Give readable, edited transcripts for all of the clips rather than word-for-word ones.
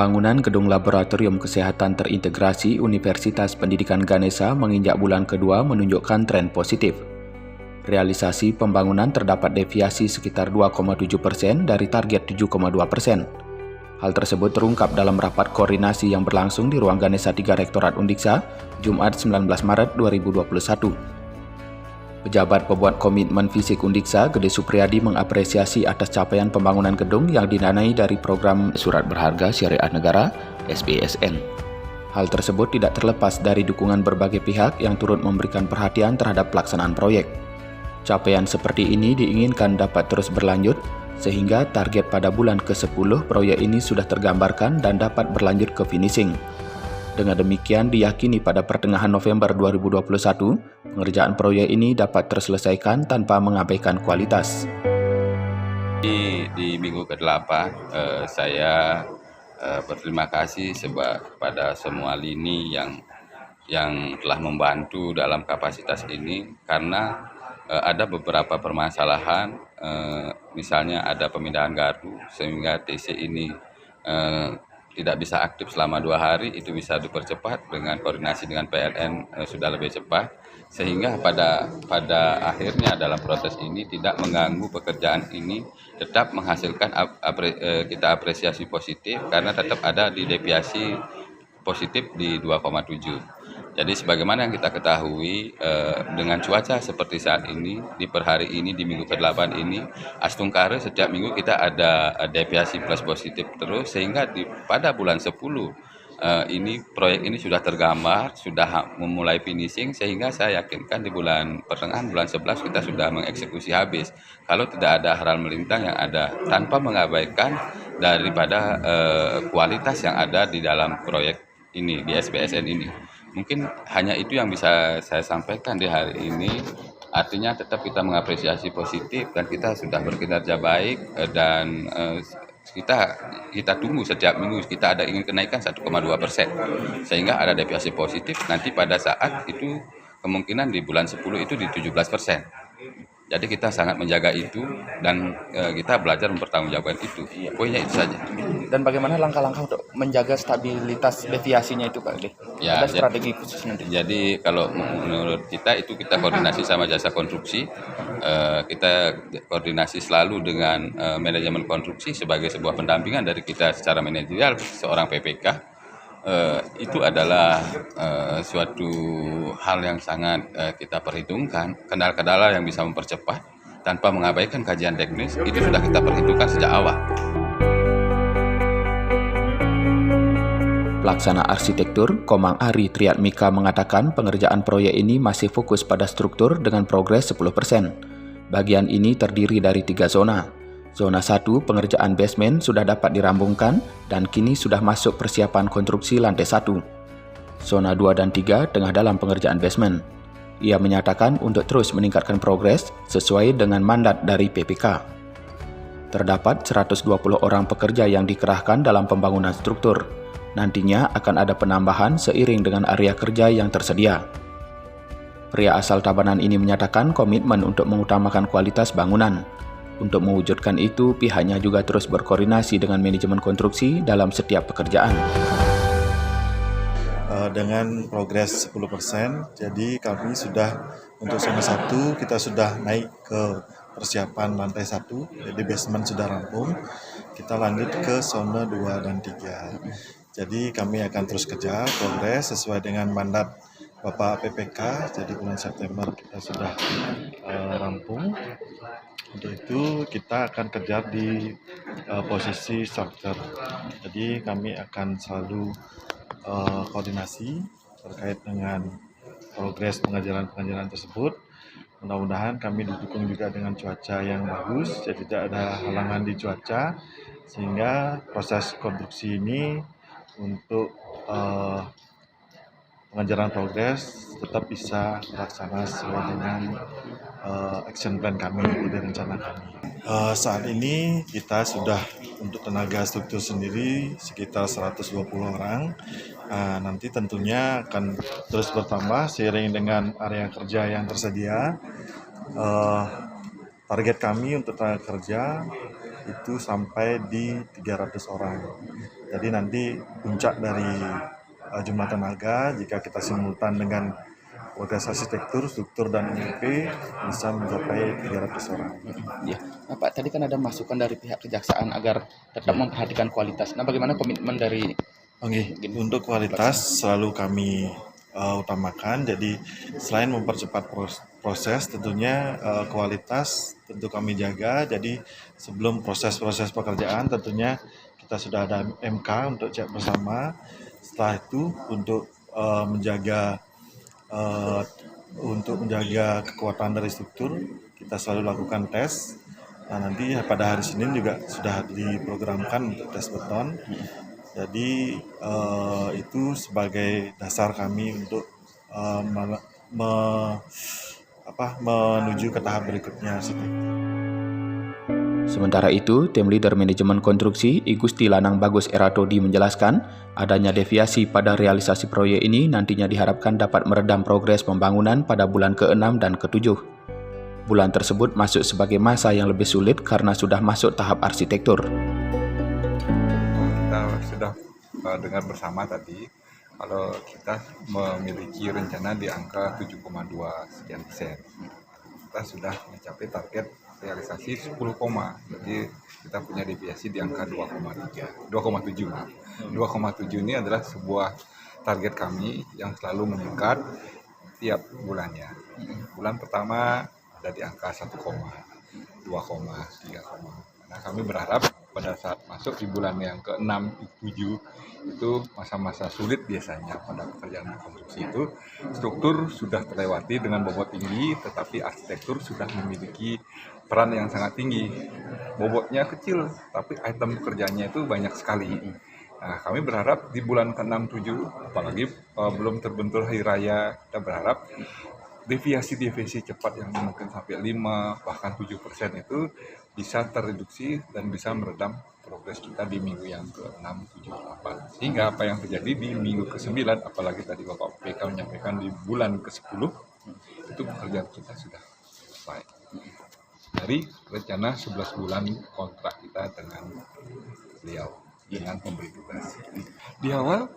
Pembangunan Gedung Laboratorium Kesehatan Terintegrasi Universitas Pendidikan Ganesha menginjak bulan kedua menunjukkan tren positif. Realisasi pembangunan terdapat deviasi sekitar 2,7% dari target 7,2%. Hal tersebut terungkap dalam rapat koordinasi yang berlangsung di ruang Ganesha 3 Rektorat Undiksa, Jumat 19 Maret 2021. Pejabat pembuat komitmen fisik Undiksa, Gede Supriyadi, mengapresiasi atas capaian pembangunan gedung yang didanai dari program Surat Berharga Syariah Negara (SBSN). Hal tersebut tidak terlepas dari dukungan berbagai pihak yang turut memberikan perhatian terhadap pelaksanaan proyek. Capaian seperti ini diinginkan dapat terus berlanjut, sehingga target pada bulan ke-10 proyek ini sudah tergambarkan dan dapat berlanjut ke finishing. Dengan demikian, diyakini pada pertengahan November 2021, pengerjaan proyek ini dapat terselesaikan tanpa mengabaikan kualitas. Di minggu ke-8, saya berterima kasih kepada semua lini yang telah membantu dalam kapasitas ini, karena ada beberapa permasalahan, misalnya ada pemindahan gardu sehingga TC ini tidak bisa aktif selama 2 hari, itu bisa dipercepat dengan koordinasi dengan PLN, sudah lebih cepat, sehingga pada akhirnya dalam proses ini tidak mengganggu pekerjaan ini, tetap menghasilkan kita apresiasi positif karena tetap ada di deviasi positif di 2,7. Jadi sebagaimana yang kita ketahui, dengan cuaca seperti saat ini, di per hari ini, di minggu ke-8 ini, Astungkare setiap minggu kita ada deviasi plus positif terus, sehingga pada bulan 10 ini proyek ini sudah tergambar, sudah memulai finishing, sehingga saya yakinkan di pertengahan bulan 11 kita sudah mengeksekusi habis. Kalau tidak ada hal melintang yang ada, tanpa mengabaikan daripada kualitas yang ada di dalam proyek ini, di SBSN ini. Mungkin hanya itu yang bisa saya sampaikan di hari ini. Artinya tetap kita mengapresiasi positif dan kita sudah berkinerja baik, dan kita tunggu setiap minggu kita ingin kenaikan 1,2%, sehingga ada deviasi positif nanti pada saat itu kemungkinan di bulan 10 itu di 17%. Jadi kita sangat menjaga itu dan kita belajar mempertanggungjawabkan itu. Poinnya itu saja. Dan bagaimana langkah-langkah untuk menjaga stabilitas deviasinya itu, Pak? Ya, ada strategi khusus nanti? Jadi kalau menurut kita itu kita koordinasi sama jasa konstruksi, kita koordinasi selalu dengan manajemen konstruksi sebagai sebuah pendampingan dari kita secara manajerial seorang PPK. Itu adalah suatu hal yang sangat kita perhitungkan, kendala-kendala yang bisa mempercepat tanpa mengabaikan kajian teknis, itu sudah kita perhitungkan sejak awal. Pelaksana arsitektur Komang Ari Triatmika mengatakan pengerjaan proyek ini masih fokus pada struktur dengan progres 10%. Bagian ini terdiri dari 3 zona. Zona 1 pengerjaan basement sudah dapat dirampungkan dan kini sudah masuk persiapan konstruksi lantai 1. Zona 2 dan 3 tengah dalam pengerjaan basement. Ia menyatakan untuk terus meningkatkan progres sesuai dengan mandat dari PPK. Terdapat 120 orang pekerja yang dikerahkan dalam pembangunan struktur. Nantinya akan ada penambahan seiring dengan area kerja yang tersedia. Pria asal Tabanan ini menyatakan komitmen untuk mengutamakan kualitas bangunan. Untuk mewujudkan itu, pihaknya juga terus berkoordinasi dengan manajemen konstruksi dalam setiap pekerjaan. Dengan progres 10%, jadi kami sudah untuk zona 1 kita sudah naik ke persiapan lantai 1, jadi basement sudah rampung. Kita lanjut ke zona 2 dan 3. Jadi kami akan terus kerja progres sesuai dengan mandat Bapak PPK, jadi bulan September kita sudah rampung. Untuk itu kita akan kerja di posisi structure. Jadi kami akan selalu koordinasi terkait dengan progres pengajaran tersebut. Mudah-mudahan kami didukung juga dengan cuaca yang bagus, jadi tidak ada halangan di cuaca, sehingga proses konstruksi ini untuk pengajaran progres tetap bisa terlaksana sesuai dengan action plan kami, ide rencana kami. Saat ini kita sudah untuk tenaga struktur sendiri sekitar 120 orang. Nanti tentunya akan terus bertambah seiring dengan area kerja yang tersedia. Target kami untuk tenaga kerja itu sampai di 300 orang. Jadi nanti puncak dari jumlah tenaga jika kita simultan dengan progres arsitektur, struktur, dan MEP bisa mencapai 300 orang. Ya, nah, Pak, tadi kan ada masukan dari pihak kejaksaan agar tetap memperhatikan kualitas. Nah, bagaimana komitmen dari Oke, untuk kualitas selalu kami utamakan. Jadi selain mempercepat proses, tentunya kualitas tentu kami jaga. Jadi sebelum proses-proses pekerjaan tentunya kita sudah ada MK untuk cek bersama. Setelah itu untuk menjaga kekuatan dari struktur, kita selalu lakukan tes. Nah, nanti pada hari Senin juga sudah diprogramkan untuk tes beton. Jadi itu sebagai dasar kami untuk menuju ke tahap berikutnya. Sementara itu, tim leader manajemen konstruksi Igusti Lanang Bagus Eratodi menjelaskan, adanya deviasi pada realisasi proyek ini nantinya diharapkan dapat meredam progres pembangunan pada bulan ke-6 dan ke-7. Bulan tersebut masuk sebagai masa yang lebih sulit karena sudah masuk tahap arsitektur. Kita sudah dengar bersama tadi, kalau kita memiliki rencana di angka 7,2 sekian persen. Kita sudah mencapai target realisasi 10, jadi kita punya deviasi di angka 2,7. 2,7 ini adalah sebuah target kami yang selalu meningkat tiap bulannya. Bulan pertama ada di angka 1, 2, 3. Nah, kami berharap pada saat masuk di bulan yang ke-6, 7 itu masa-masa sulit biasanya pada pekerjaan konstruksi itu. Struktur sudah terlewati dengan bobot tinggi, tetapi arsitektur sudah memiliki peran yang sangat tinggi. Bobotnya kecil, tapi item pekerjaannya itu banyak sekali. Nah, kami berharap di bulan ke-6, 7, apalagi belum terbentur hari raya, kita berharap deviasi cepat yang mungkin sampai 5 bahkan 7% itu bisa tereduksi dan bisa meredam progres kita di minggu yang ke-6, 7, 8. Sehingga apa yang terjadi di minggu ke-9, apalagi tadi Bapak PK menyampaikan di bulan ke-10, itu pekerjaan kita sudah selesai. Dari rencana 11 bulan kontrak kita dengan beliau, dengan pemberi tugas. Di awal,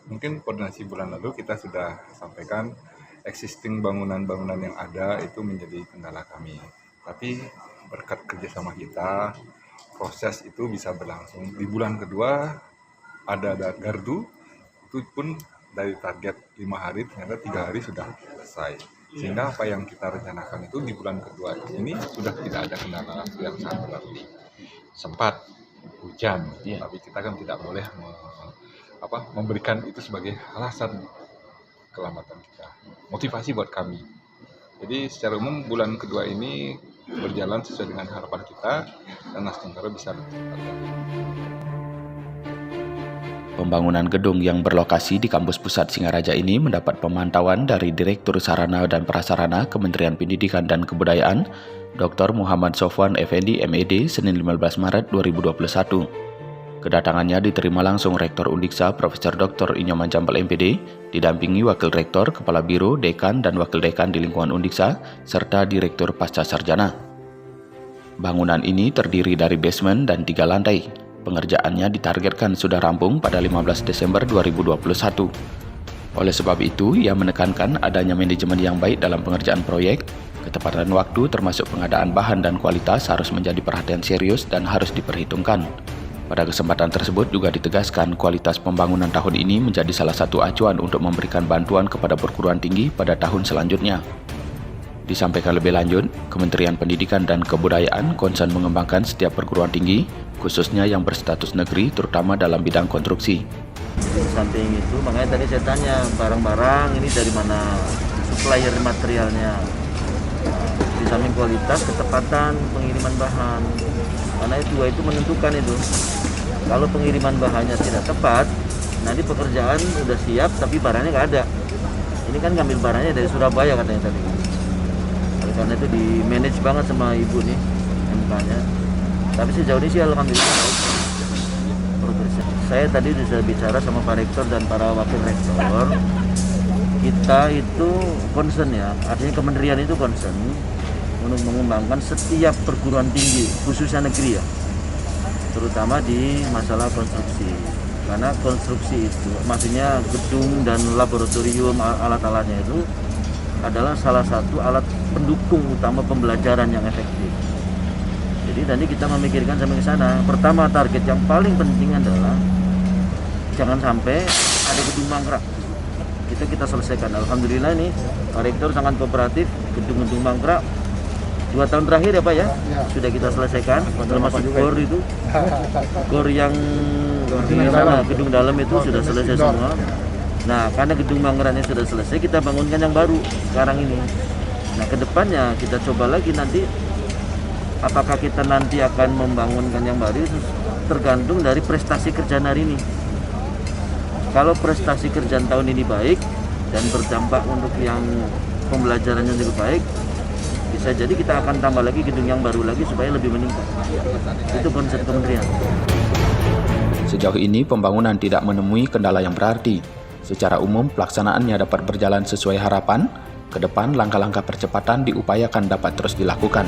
mungkin koordinasi bulan lalu kita sudah sampaikan existing bangunan-bangunan yang ada itu menjadi kendala kami. Tapi berkat kerjasama kita, proses itu bisa berlangsung. Di bulan kedua ada gardu, itu pun dari target 5 hari ternyata 3 hari sudah selesai. Sehingga apa yang kita rencanakan itu di bulan kedua ini sudah tidak ada kendala yang sangat berarti. Sempat hujan, tapi kita kan tidak boleh memberikan itu sebagai alasan kelambatan kita. Motivasi buat kami. Jadi secara umum bulan kedua ini berjalan sesuai dengan harapan kita dan Nusantara bisa lebih cepat. Pembangunan gedung yang berlokasi di kampus pusat Singaraja ini mendapat pemantauan dari Direktur Sarana dan Prasarana Kementerian Pendidikan dan Kebudayaan, Dr. Muhammad Sofwan Effendi MED, Senin 15 Maret 2021. Kedatangannya diterima langsung Rektor Undiksa Profesor Dr. Inyoman Jampel MPD, didampingi Wakil Rektor, Kepala Biro, Dekan, dan Wakil Dekan di lingkungan Undiksa, serta Direktur Pasca Sarjana. Bangunan ini terdiri dari basement dan 3 lantai. Pengerjaannya ditargetkan sudah rampung pada 15 Desember 2021. Oleh sebab itu, ia menekankan adanya manajemen yang baik dalam pengerjaan proyek, ketepatan waktu termasuk pengadaan bahan dan kualitas harus menjadi perhatian serius dan harus diperhitungkan. Pada kesempatan tersebut juga ditegaskan kualitas pembangunan tahun ini menjadi salah satu acuan untuk memberikan bantuan kepada perguruan tinggi pada tahun selanjutnya. Disampaikan lebih lanjut, Kementerian Pendidikan dan Kebudayaan konsen mengembangkan setiap perguruan tinggi, khususnya yang berstatus negeri, terutama dalam bidang konstruksi. Di samping itu, makanya tadi saya tanya barang-barang ini dari mana supplier materialnya. Di samping kualitas, ketepatan pengiriman bahan. Karena itu menentukan itu. Kalau pengiriman bahannya tidak tepat, nanti pekerjaan udah siap tapi barangnya nggak ada. Ini kan ngambil barangnya dari Surabaya katanya tadi. Karena itu di manage banget sama ibu nih MK-nya. Tapi sejauh ini sih alhamdulillah progresnya. Saya tadi sudah bicara sama Pak Rektor dan para Wakil Rektor. Kita itu concern ya, artinya kementerian itu concern untuk mengembangkan setiap perguruan tinggi, khususnya negeri ya. terutama di masalah konstruksi. Karena konstruksi itu, maksudnya gedung dan laboratorium alat-alatnya itu adalah salah satu alat pendukung utama pembelajaran yang efektif. Jadi tadi kita memikirkan sampai ke sana. Pertama, target yang paling penting adalah jangan sampai ada gedung mangkrak. Kita selesaikan. Alhamdulillah nih Pak Rektor sangat kooperatif. Gedung-gedung mangkrak 2 tahun terakhir ya Pak ya, sudah kita selesaikan. Termasuk gor itu, gor yang di sana gedung dalam itu sudah selesai semua. Nah, karena gedung mangkraknya sudah selesai, kita bangunkan yang baru sekarang ini. Nah, kedepannya kita coba lagi nanti. Apakah kita nanti akan membangunkan yang baru, tergantung dari prestasi kerjaan hari ini. Kalau prestasi kerjaan tahun ini baik dan berdampak untuk yang pembelajarannya lebih baik, bisa jadi kita akan tambah lagi gedung yang baru lagi supaya lebih meningkat. Itu konsep kementerian. Sejauh ini pembangunan tidak menemui kendala yang berarti. Secara umum pelaksanaannya dapat berjalan sesuai harapan. Ke depan langkah-langkah percepatan diupayakan dapat terus dilakukan.